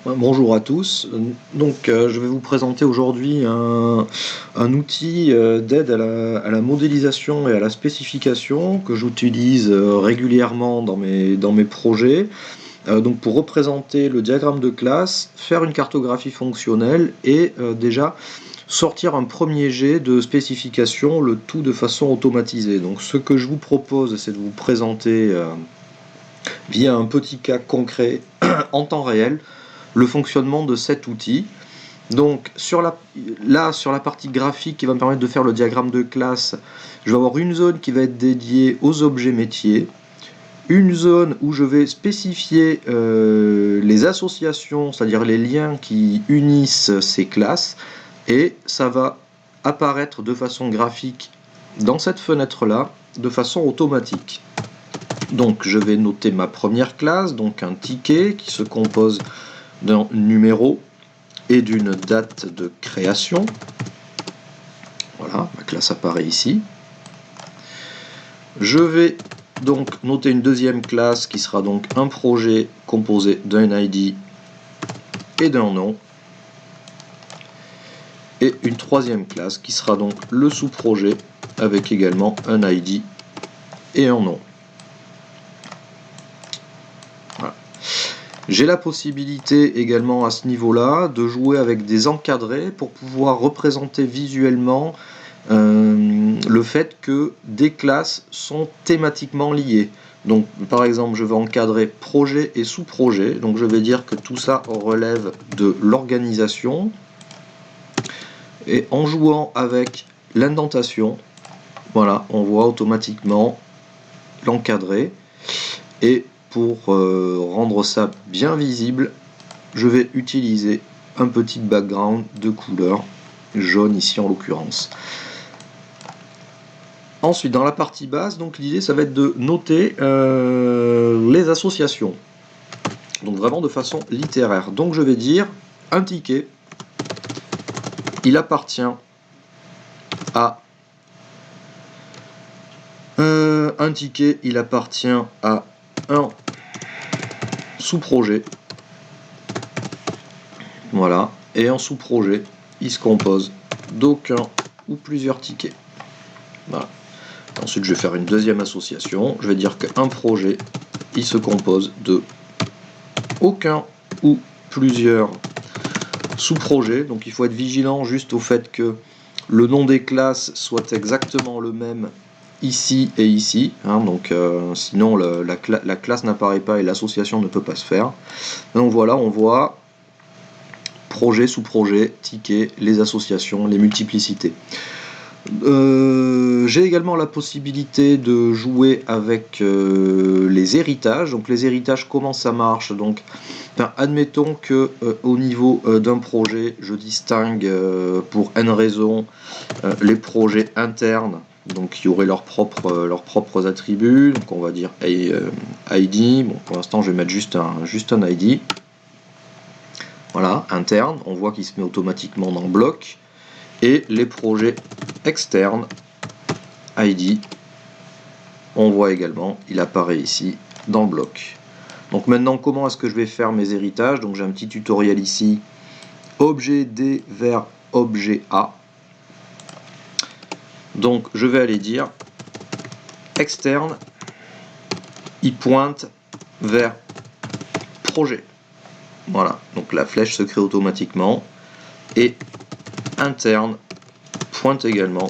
Bonjour à tous. Je vais vous présenter aujourd'hui un outil d'aide à la modélisation et à la spécification que j'utilise régulièrement dans mes projets. Pour représenter le diagramme de classe, faire une cartographie fonctionnelle et déjà sortir un premier jet de spécification, le tout de façon automatisée. Donc ce que je vous propose, c'est de vous présenter via un petit cas concret en temps réel le fonctionnement de cet outil. Donc sur la partie graphique qui va me permettre de faire le diagramme de classe, je vais avoir une zone qui va être dédiée aux objets métiers, une zone où je vais spécifier les associations, c'est-à-dire les liens qui unissent ces classes, et ça va apparaître de façon graphique dans cette fenêtre-là, de façon automatique. Donc je vais noter ma première classe, donc un ticket qui se compose d'un numéro et d'une date de création. Voilà, ma classe apparaît ici. Je vais donc noter une deuxième classe qui sera donc un projet composé d'un ID et d'un nom. Et une troisième classe qui sera donc le sous-projet avec également un ID et un nom. Voilà. J'ai la possibilité également à ce niveau-là de jouer avec des encadrés pour pouvoir représenter visuellement le fait que des classes sont thématiquement liées. Donc par exemple je vais encadrer projet et sous-projet, donc je vais dire que tout ça relève de l'organisation, et en jouant avec l'indentation, voilà, on voit automatiquement l'encadré, et pour rendre ça bien visible, je vais utiliser un petit background de couleur jaune ici en l'occurrence. Ensuite, dans la partie basse, donc l'idée ça va être de noter les associations. Donc vraiment de façon littéraire. Donc je vais dire un ticket, il appartient à un ticket, il appartient à un sous-projet. Voilà. Et un sous-projet, il se compose d'aucun ou plusieurs tickets. Voilà. Ensuite, je vais faire une deuxième association. Je vais dire qu'un projet, il se compose de aucun ou plusieurs sous-projets. Donc il faut être vigilant juste au fait que le nom des classes soit exactement le même ici et ici. Sinon la classe n'apparaît pas et l'association ne peut pas se faire. Donc voilà, on voit projet, sous-projet, ticket, les associations, les multiplicités. J'ai également la possibilité de jouer avec les héritages. Donc les héritages, comment ça marche? Donc, admettons que au niveau d'un projet, je distingue pour n raisons les projets internes, donc qui auraient leurs propres attributs. Donc on va dire ID. Bon, pour l'instant, je vais mettre juste un ID. Voilà, interne. On voit qu'il se met automatiquement dans le bloc. Et les projets externes, ID, on voit également, il apparaît ici dans le bloc. Donc maintenant, comment est-ce que je vais faire mes héritages? Donc j'ai un petit tutoriel ici, objet D vers objet A. Donc je vais aller dire externe, il pointe vers projet. Voilà, donc la flèche se crée automatiquement. Et interne pointe également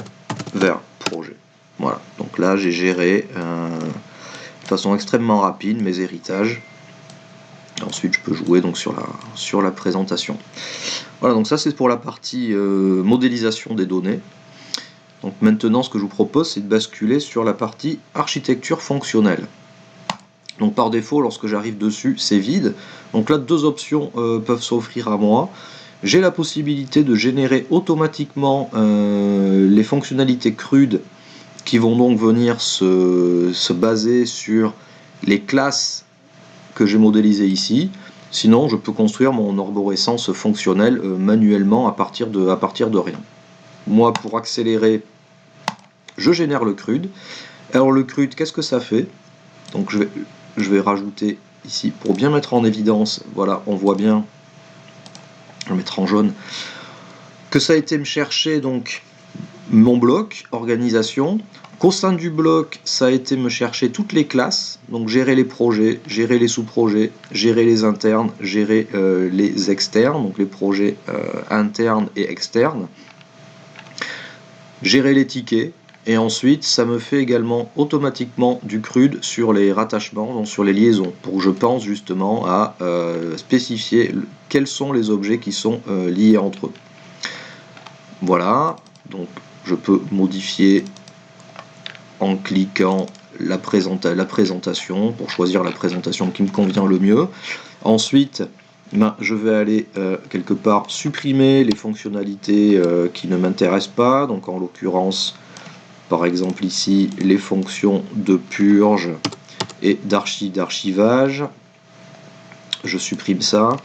vers projet. Voilà, donc là j'ai géré de façon extrêmement rapide mes héritages. Ensuite je peux jouer donc sur la présentation. Voilà, donc ça c'est pour la partie modélisation des données. Donc maintenant ce que je vous propose c'est de basculer sur la partie architecture fonctionnelle. Donc par défaut lorsque j'arrive dessus c'est vide. Donc là deux options peuvent s'offrir à moi. J'ai la possibilité de générer automatiquement les fonctionnalités crudes qui vont donc venir se baser sur les classes que j'ai modélisées ici. Sinon, je peux construire mon arborescence fonctionnelle manuellement à partir de rien. Moi, pour accélérer, je génère le crude. Alors le crude, qu'est-ce que ça fait? Donc je vais rajouter ici, pour bien mettre en évidence, voilà, on voit bien je vais le mettre en jaune, que ça a été me chercher donc mon bloc, organisation, qu'au sein du bloc, ça a été me chercher toutes les classes, donc gérer les projets, gérer les sous-projets, gérer les internes, gérer les externes, donc les projets internes et externes, gérer les tickets, et ensuite ça me fait également automatiquement du CRUD sur les rattachements, donc sur les liaisons, pour que je pense justement à spécifier quels sont les objets qui sont liés entre eux. Voilà, donc je peux modifier en cliquant la présentation pour choisir la présentation qui me convient le mieux. Ensuite, je vais aller quelque part supprimer les fonctionnalités qui ne m'intéressent pas, donc en l'occurrence, par exemple ici, les fonctions de purge et d'archivage. Je supprime ça.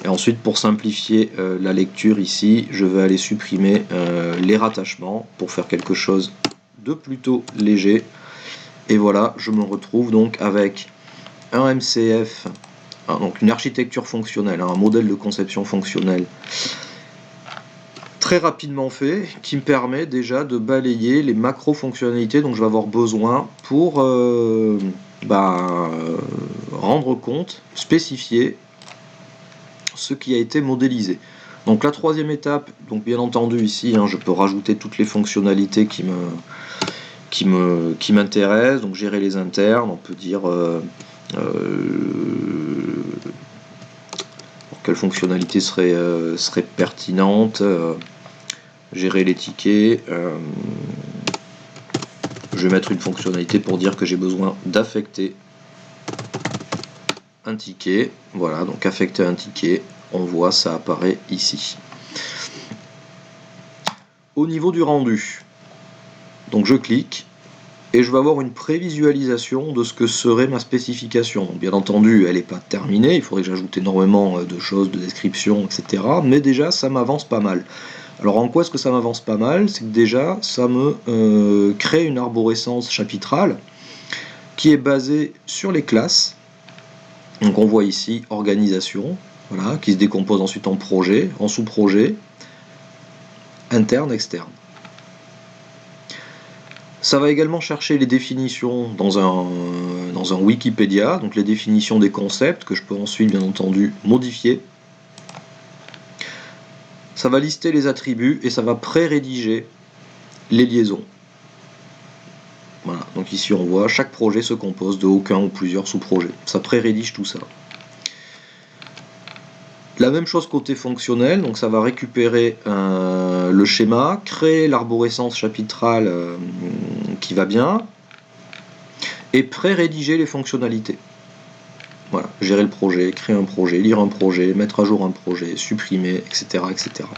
Et ensuite, pour simplifier la lecture ici, je vais aller supprimer les rattachements pour faire quelque chose de plutôt léger. Et voilà, je me retrouve donc avec un MCF, donc une architecture fonctionnelle, un modèle de conception fonctionnelle très rapidement fait, qui me permet déjà de balayer les macro-fonctionnalités dont je vais avoir besoin pour rendre compte, spécifier ce qui a été modélisé. Donc la troisième étape, donc bien entendu ici, je peux rajouter toutes les fonctionnalités qui m'intéressent, donc gérer les internes, on peut dire quelle fonctionnalité serait pertinente, gérer les tickets, je vais mettre une fonctionnalité pour dire que j'ai besoin d'affecter un ticket. Voilà, donc affecter un ticket, on voit ça apparaît ici. Au niveau du rendu, donc je clique et je vais avoir une prévisualisation de ce que serait ma spécification. Donc bien entendu, elle n'est pas terminée, il faudrait que j'ajoute énormément de choses, de descriptions, etc. Mais déjà, ça m'avance pas mal. Alors en quoi est-ce que ça m'avance pas mal? C'est que déjà, ça me crée une arborescence chapitrale qui est basée sur les classes. Donc on voit ici organisation, voilà, qui se décompose ensuite en projet, en sous-projet, interne, externe. Ça va également chercher les définitions dans un Wikipédia, donc les définitions des concepts que je peux ensuite bien entendu modifier. Ça va lister les attributs et ça va pré-rédiger les liaisons. Voilà, donc ici on voit chaque projet se compose de aucun ou plusieurs sous-projets. Ça pré-rédige tout ça. La même chose côté fonctionnel, donc ça va récupérer le schéma, créer l'arborescence chapitrale qui va bien, et pré-rédiger les fonctionnalités. Voilà, gérer le projet, créer un projet, lire un projet, mettre à jour un projet, supprimer, etc. etc.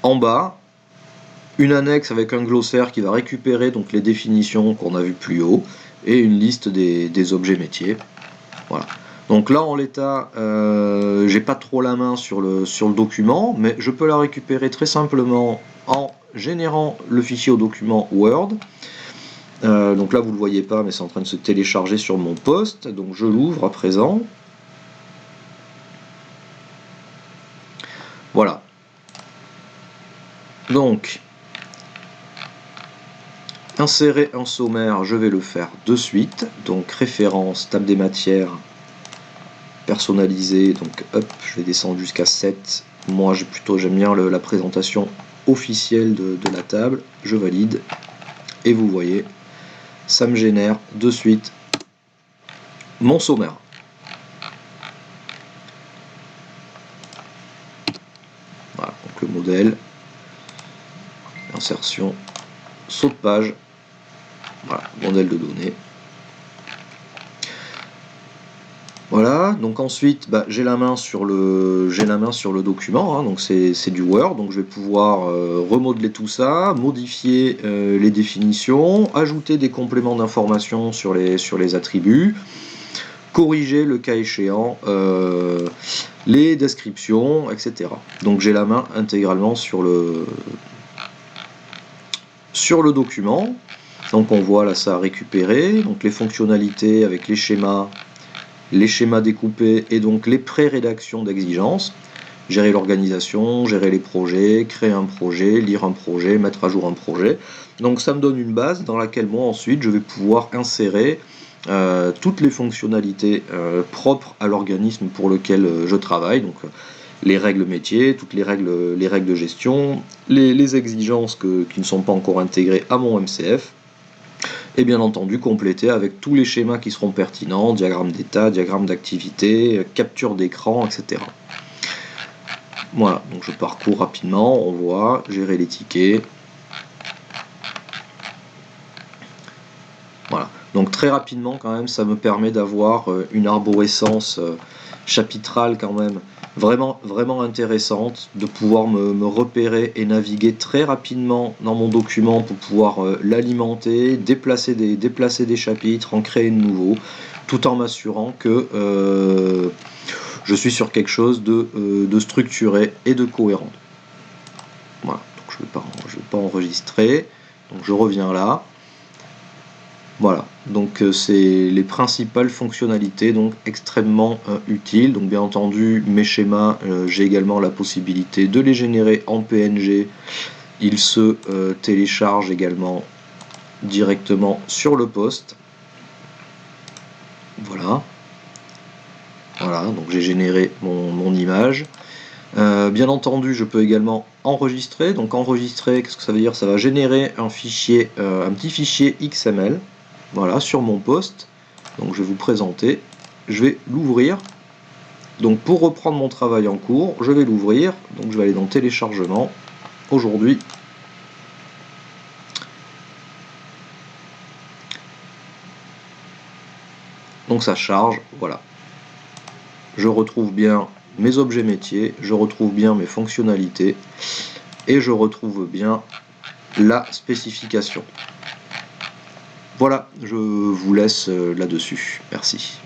En bas, une annexe avec un glossaire qui va récupérer donc les définitions qu'on a vues plus haut, et une liste des objets métiers. Voilà. Donc là en l'état, j'ai pas trop la main sur le document, mais je peux la récupérer très simplement en générant le fichier au document Word. Donc là vous le voyez pas, mais c'est en train de se télécharger sur mon poste, donc je l'ouvre à présent. Voilà. Donc insérer un sommaire, je vais le faire de suite. Donc référence, table des matières, personnalisé, donc hop, je vais descendre jusqu'à 7. Moi j'aime bien la présentation officielle de la table. Je valide et vous voyez, ça me génère de suite mon sommaire. Voilà, donc le modèle, insertion, saut de page, voilà, modèle de données. Voilà, donc ensuite j'ai la main sur le document, donc c'est du Word, donc je vais pouvoir remodeler tout ça, modifier les définitions, ajouter des compléments d'informations sur les attributs, corriger le cas échéant les descriptions, etc. Donc j'ai la main intégralement sur le document. Donc on voit là ça a récupéré, donc les fonctionnalités avec les schémas, les schémas découpés et donc les pré-rédactions d'exigences, gérer l'organisation, gérer les projets, créer un projet, lire un projet, mettre à jour un projet. Donc ça me donne une base dans laquelle moi ensuite je vais pouvoir insérer toutes les fonctionnalités propres à l'organisme pour lequel je travaille, donc les règles métiers, toutes les règles de gestion, les exigences qui ne sont pas encore intégrées à mon MCF, et bien entendu compléter avec tous les schémas qui seront pertinents, diagramme d'état, diagramme d'activité, capture d'écran, etc. Voilà, donc je parcours rapidement, on voit, gérer les tickets. Voilà, donc très rapidement quand même, ça me permet d'avoir une arborescence chapitrale quand même vraiment intéressante, de pouvoir me repérer et naviguer très rapidement dans mon document pour pouvoir l'alimenter, déplacer des chapitres, en créer de nouveaux, tout en m'assurant que je suis sur quelque chose de structuré et de cohérent. Voilà, donc je vais pas enregistrer, donc je reviens là. Voilà, donc c'est les principales fonctionnalités, donc extrêmement utiles. Donc bien entendu, mes schémas, j'ai également la possibilité de les générer en PNG. Ils se téléchargent également directement sur le poste. Voilà. Voilà, donc j'ai généré mon image. Bien entendu, je peux également enregistrer. Donc enregistrer, qu'est-ce que ça veut dire? Ça va générer un fichier, un petit fichier XML. Voilà, sur mon poste. Donc je vais vous présenter. Je vais l'ouvrir. Donc pour reprendre mon travail en cours, je vais l'ouvrir. Donc je vais aller dans téléchargement. Aujourd'hui. Donc ça charge, voilà. Je retrouve bien mes objets métiers, je retrouve bien mes fonctionnalités et je retrouve bien la spécification. Voilà, je vous laisse là-dessus. Merci.